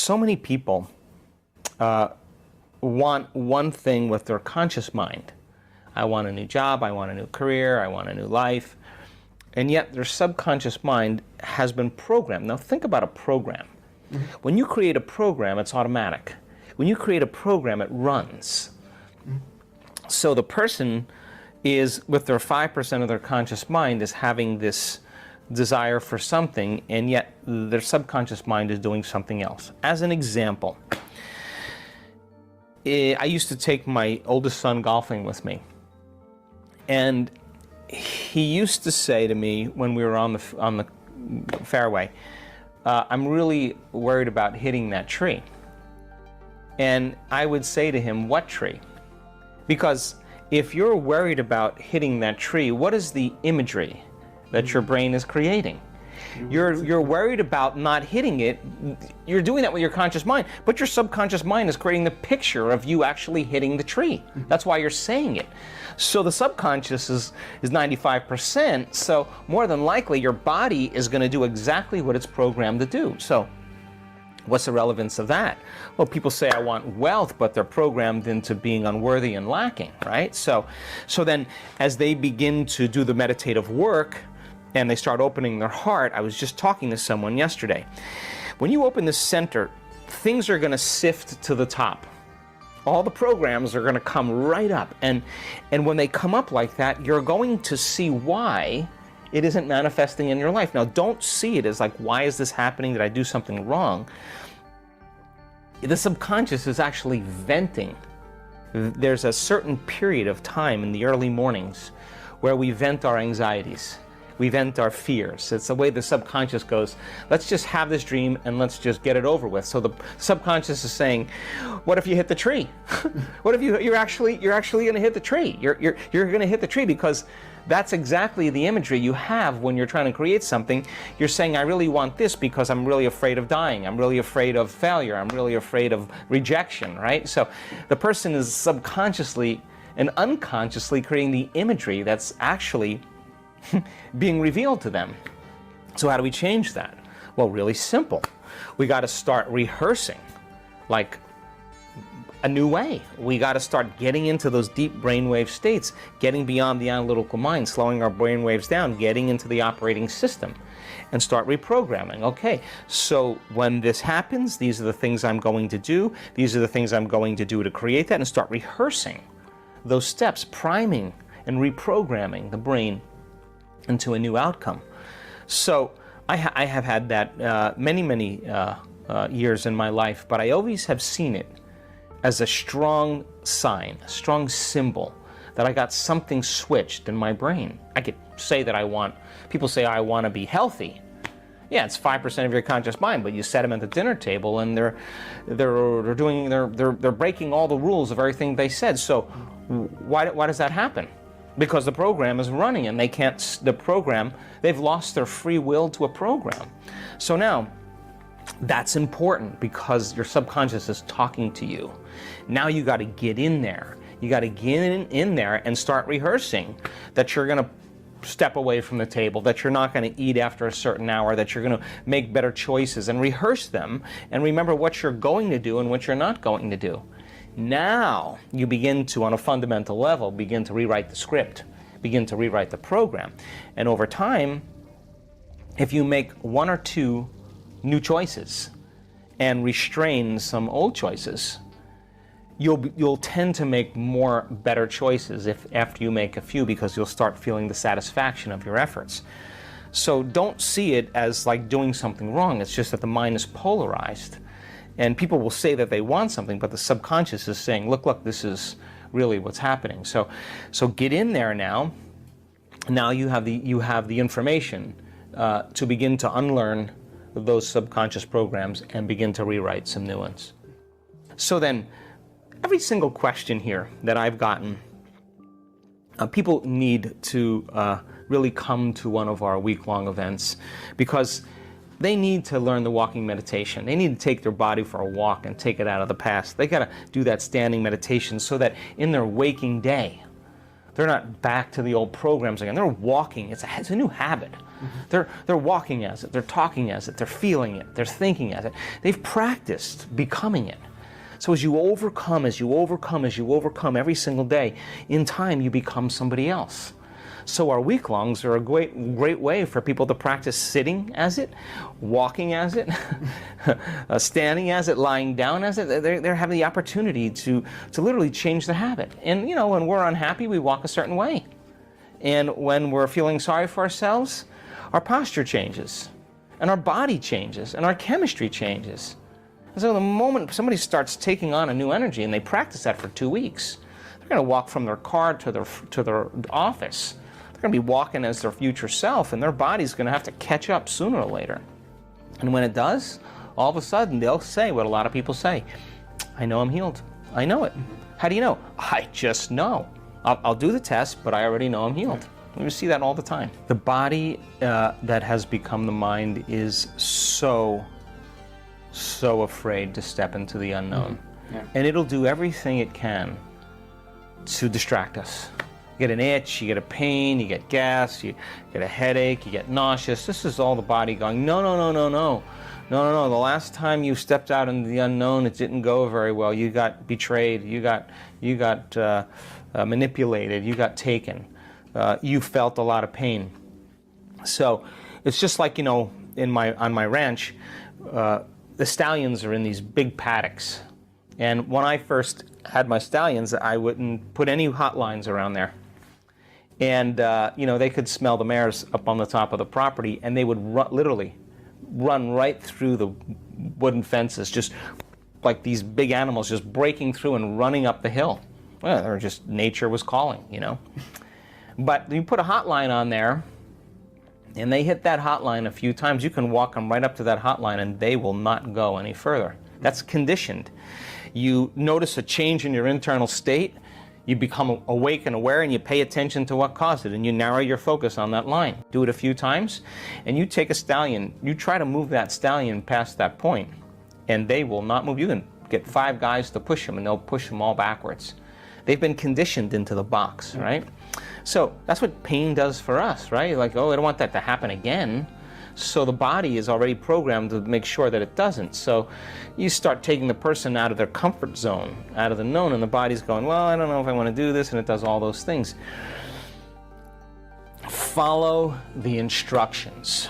so many people want one thing with their conscious mind. I want a new job, I want a new career, I want a new life. And yet their subconscious mind has been programmed. Now think about a program. Mm-hmm. When you create a program, it's automatic. When you create a program, it runs. Mm-hmm. So the person is, with their 5% of their conscious mind, is having this desire for something, and yet their subconscious mind is doing something else. As an example, I used to take my oldest son golfing with me. And he used to say to me when we were on the fairway, I'm really worried about hitting that tree. And I would say to him, what tree? Because if you're worried about hitting that tree, what is the imagery that your brain is creating? You're worried about not hitting it. You're doing that with your conscious mind, but your subconscious mind is creating the picture of you actually hitting the tree. That's why you're saying it. So the subconscious is 95%, so more than likely your body is going to do exactly what it's programmed to do. So what's the relevance of that? Well, people say I want wealth, but they're programmed into being unworthy and lacking, right? So then as they begin to do the meditative work, and they start opening their heart. I was just talking to someone yesterday. When you open the center, things are going to sift to the top. All the programs are going to come right up. And when they come up like that, you're going to see why it isn't manifesting in your life. Now, don't see it as like, why is this happening? Did I do something wrong? The subconscious is actually venting. There's a certain period of time in the early mornings where we vent our anxieties. We vent our fears. It's the way the subconscious goes, let's just have this dream and let's just get it over with. So the subconscious is saying, what if you hit the tree? What if you're actually going to hit the tree? You're going to hit the tree, because that's exactly the imagery you have when you're trying to create something. You're saying, I really want this because I'm really afraid of dying. I'm really afraid of failure. I'm really afraid of rejection, right? So the person is subconsciously and unconsciously creating the imagery that's actually being revealed to them. So how do we change that? Well, really simple. We got to start rehearsing like a new way. We got to start getting into those deep brainwave states, getting beyond the analytical mind, slowing our brainwaves down, getting into the operating system, and start reprogramming. Okay, so when this happens, these are the things I'm going to do. These are the things I'm going to do to create that, and start rehearsing those steps, priming and reprogramming the brain into a new outcome. So I have had that many years in my life, but I always have seen it as a strong sign, a strong symbol that I got something switched in my brain. I could say that people say I want to be healthy. Yeah, it's 5% of your conscious mind, but you set them at the dinner table and they're breaking all the rules of everything they said. So why does that happen? Because the program is running and they've lost their free will to a program. So now, that's important because your subconscious is talking to you. Now you got to get in there. You got to get in there and start rehearsing that you're going to step away from the table, that you're not going to eat after a certain hour, that you're going to make better choices, and rehearse them and remember what you're going to do and what you're not going to do. Now you begin to, on a fundamental level, begin to rewrite the script, begin to rewrite the program. And over time, if you make one or two new choices and restrain some old choices, you'll tend to make more better choices after you make a few, because you'll start feeling the satisfaction of your efforts. So don't see it as like doing something wrong. It's just that the mind is polarized. And people will say that they want something, but the subconscious is saying, look, this is really what's happening. So get in there now. Now you have the information to begin to unlearn those subconscious programs and begin to rewrite some new ones. So then, every single question here that I've gotten, people need to really come to one of our week-long events, because they need to learn the walking meditation. They need to take their body for a walk and take it out of the past. They got to do that standing meditation so that in their waking day, They're not back to the old programs again. They're walking. It's a new habit. They're walking as it. They're talking as it. They're feeling it. They're thinking as it. They've practiced becoming it. So as you overcome every single day, in time you become somebody else. So our week-longs are a great way for people to practice sitting as it, walking as it, standing as it, lying down as it. They're having the opportunity to literally change the habit. And you know, when we're unhappy, we walk a certain way. And when we're feeling sorry for ourselves, our posture changes, and our body changes, and our chemistry changes. And so the moment somebody starts taking on a new energy, and they practice that for 2 weeks, they're going to walk from their car to their office. They're going to be walking as their future self, and their body's going to have to catch up sooner or later. And when it does, all of a sudden they'll say what a lot of people say: I know I'm healed. I know it. How do you know? I just know. I'll do the test, but I already know I'm healed. We see that all the time. The body that has become the mind is so afraid to step into the unknown. Yeah. And it'll do everything it can to distract us. You get an itch, you get a pain, you get gas, you get a headache, you get nauseous. This is all the body going, no. The last time you stepped out into the unknown, it didn't go very well. You got betrayed, you got manipulated, you got taken. You felt a lot of pain. So it's just like, you know, on my ranch, the stallions are in these big paddocks. And when I first had my stallions, I wouldn't put any hot lines around there. And, you know, they could smell the mares up on the top of the property, and they would literally run right through the wooden fences, just like these big animals just breaking through and running up the hill. Well, they're just, nature was calling, you know. But you put a hot line on there, and they hit that hot line a few times, you can walk them right up to that hot line, and they will not go any further. That's conditioned. You notice a change in your internal state, you become awake and aware, and you pay attention to what caused it, and you narrow your focus on that line. Do it a few times, and you take a stallion, you try to move that stallion past that point, and they will not move. You can get 5 guys to push them, and they'll push them all backwards. They've been conditioned into the box, right? So that's what pain does for us, right? Like, oh, I don't want that to happen again. So the body is already programmed to make sure that it doesn't. So you start taking the person out of their comfort zone, out of the known, and the body's going, well, I don't know if I want to do this, and it does all those things. Follow the instructions.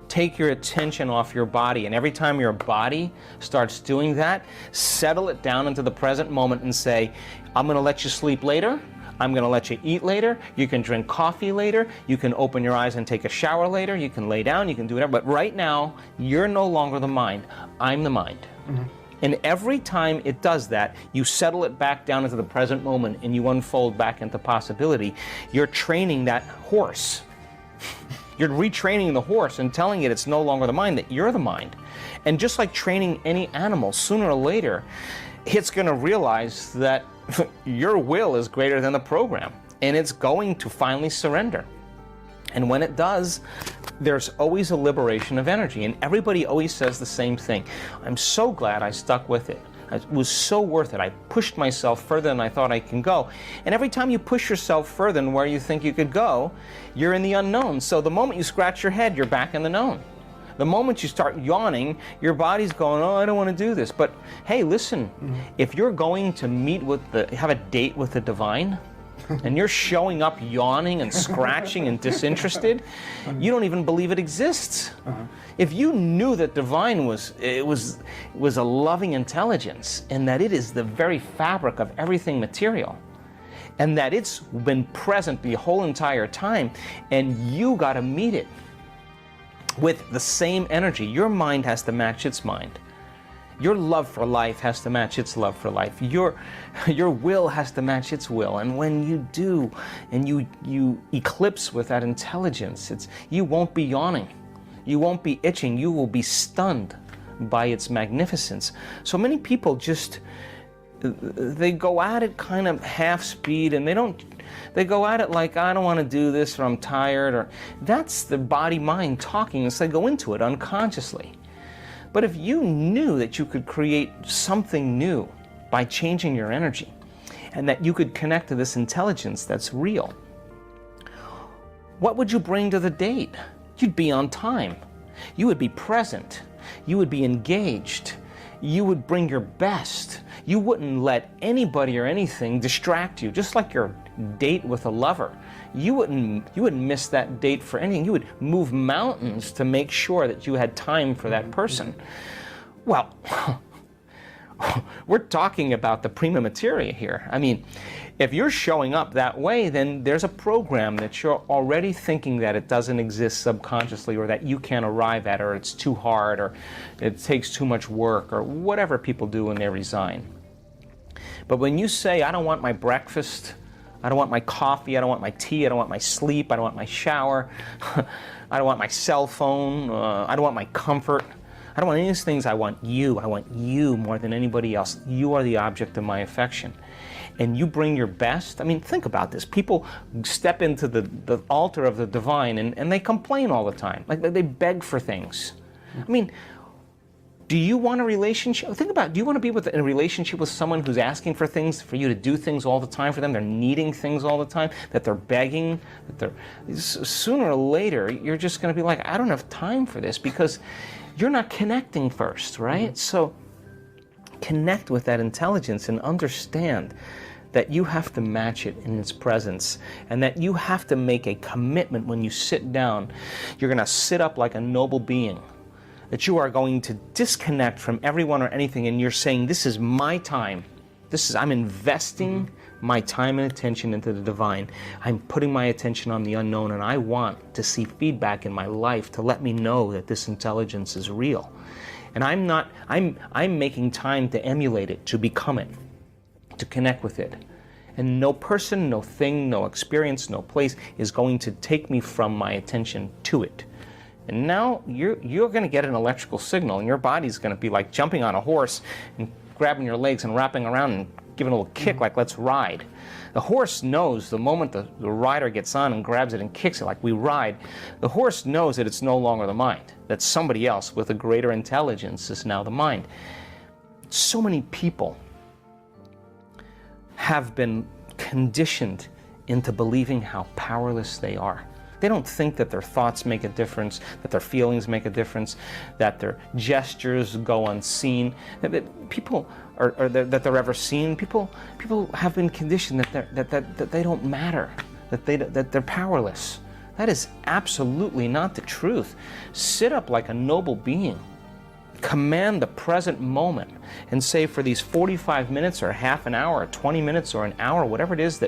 Take your attention off your body, and every time your body starts doing that, settle it down into the present moment and say, I'm going to let you sleep later. I'm going to let you eat later. You can drink coffee later. You can open your eyes and take a shower later. You can lay down. You can do whatever. But right now, you're no longer the mind. I'm the mind. Mm-hmm. And every time it does that, you settle it back down into the present moment and you unfold back into possibility. You're training that horse. You're retraining the horse and telling it it's no longer the mind, that you're the mind. And just like training any animal, sooner or later, it's going to realize that your will is greater than the program, and it's going to finally surrender. And when it does, there's always a liberation of energy, and everybody always says the same thing. I'm so glad I stuck with it. It was so worth it. I pushed myself further than I thought I can go. And every time you push yourself further than where you think you could go, you're in the unknown. So the moment you scratch your head, you're back in the known. The moment you start yawning, your body's going, oh, I don't want to do this. But hey, listen, if you're going to have a date with the divine, and you're showing up yawning and scratching and disinterested, you don't even believe it exists. If you knew that divine was a loving intelligence, and that it is the very fabric of everything material, and that it's been present the whole entire time, and you got to meet it with the same energy. Your mind has to match its mind. Your love for life has to match its love for life. Your will has to match its will. And when you do, and you eclipse with that intelligence, you won't be yawning. You won't be itching. You will be stunned by its magnificence. So many people they go at it kind of half speed, and they go at it like, I don't want to do this, or I'm tired, or that's the body-mind talking as they go into it unconsciously. But if you knew that you could create something new by changing your energy, and that you could connect to this intelligence that's real, what would you bring to the date? You'd be on time. You would be present. You would be engaged. You would bring your best. You wouldn't let anybody or anything distract you, just like your date with a lover. You wouldn't miss that date for anything. You would move mountains to make sure that you had time for that person. Well, we're talking about the prima materia here. I mean, if you're showing up that way, then there's a program that you're already thinking that it doesn't exist subconsciously, or that you can't arrive at, or it's too hard, or it takes too much work, or whatever people do when they resign. But when you say, I don't want my breakfast, I don't want my coffee, I don't want my tea, I don't want my sleep, I don't want my shower, I don't want my cell phone, I don't want my comfort, I don't want any of these things. I want you more than anybody else. You are the object of my affection. And you bring your best. I mean, think about this. People step into the altar of the divine and they complain all the time. Like they beg for things. I mean, do you want a relationship? Think about it. Do you want to be in a relationship with someone who's asking for things, for you to do things all the time for them? They're needing things all the time, that they're begging, sooner or later, you're just going to be like, I don't have time for this, because you're not connecting first, right? So connect with that intelligence and understand that you have to match it in its presence, and that you have to make a commitment when you sit down. You're going to sit up like a noble being, that you are going to disconnect from everyone or anything, and you're saying, this is my time. I'm investing my time and attention into the divine. I'm putting my attention on the unknown, and I want to see feedback in my life to let me know that this intelligence is real. And I'm making time to emulate it, to become it, to connect with it. And no person, no thing, no experience, no place is going to take me from my attention to it. And now you're going to get an electrical signal, and your body's going to be like jumping on a horse and grabbing your legs and wrapping around and giving a little kick, like, let's ride. The horse knows the moment the rider gets on and grabs it and kicks it like we ride, the horse knows that it's no longer the mind, that somebody else with a greater intelligence is now the mind. So many people have been conditioned into believing how powerless they are. They don't think that their thoughts make a difference, that their feelings make a difference, that their gestures go unseen, that they're ever seen. People have been conditioned that they don't matter, that they're powerless. That is absolutely not the truth. Sit up like a noble being. Command the present moment and say, for these 45 minutes or half an hour or 20 minutes or an hour, whatever it is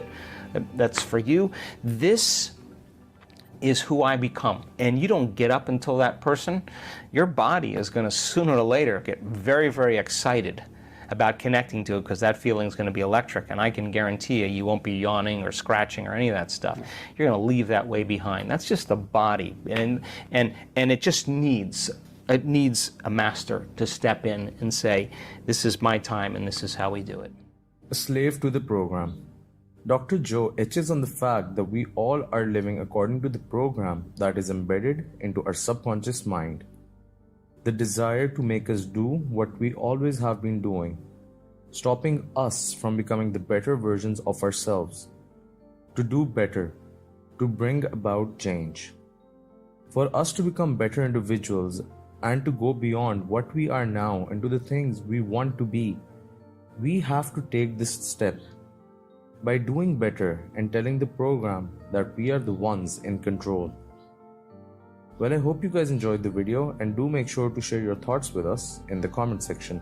that's for you, this is who I become. And you don't get up until that person. Your body is going to sooner or later get very, very excited about connecting to it, because that feeling is going to be electric, and I can guarantee you won't be yawning or scratching or any of that stuff. You're going to leave that way behind. That's just the body, and it just needs a master to step in and say, this is my time and this is how we do it. A slave to the program. Dr. Joe etches on the fact that we all are living according to the program that is embedded into our subconscious mind. The desire to make us do what we always have been doing, stopping us from becoming the better versions of ourselves, to do better, to bring about change. For us to become better individuals and to go beyond what we are now into the things we want to be, we have to take this step by doing better and telling the program that we are the ones in control. Well, I hope you guys enjoyed the video, and do make sure to share your thoughts with us in the comment section.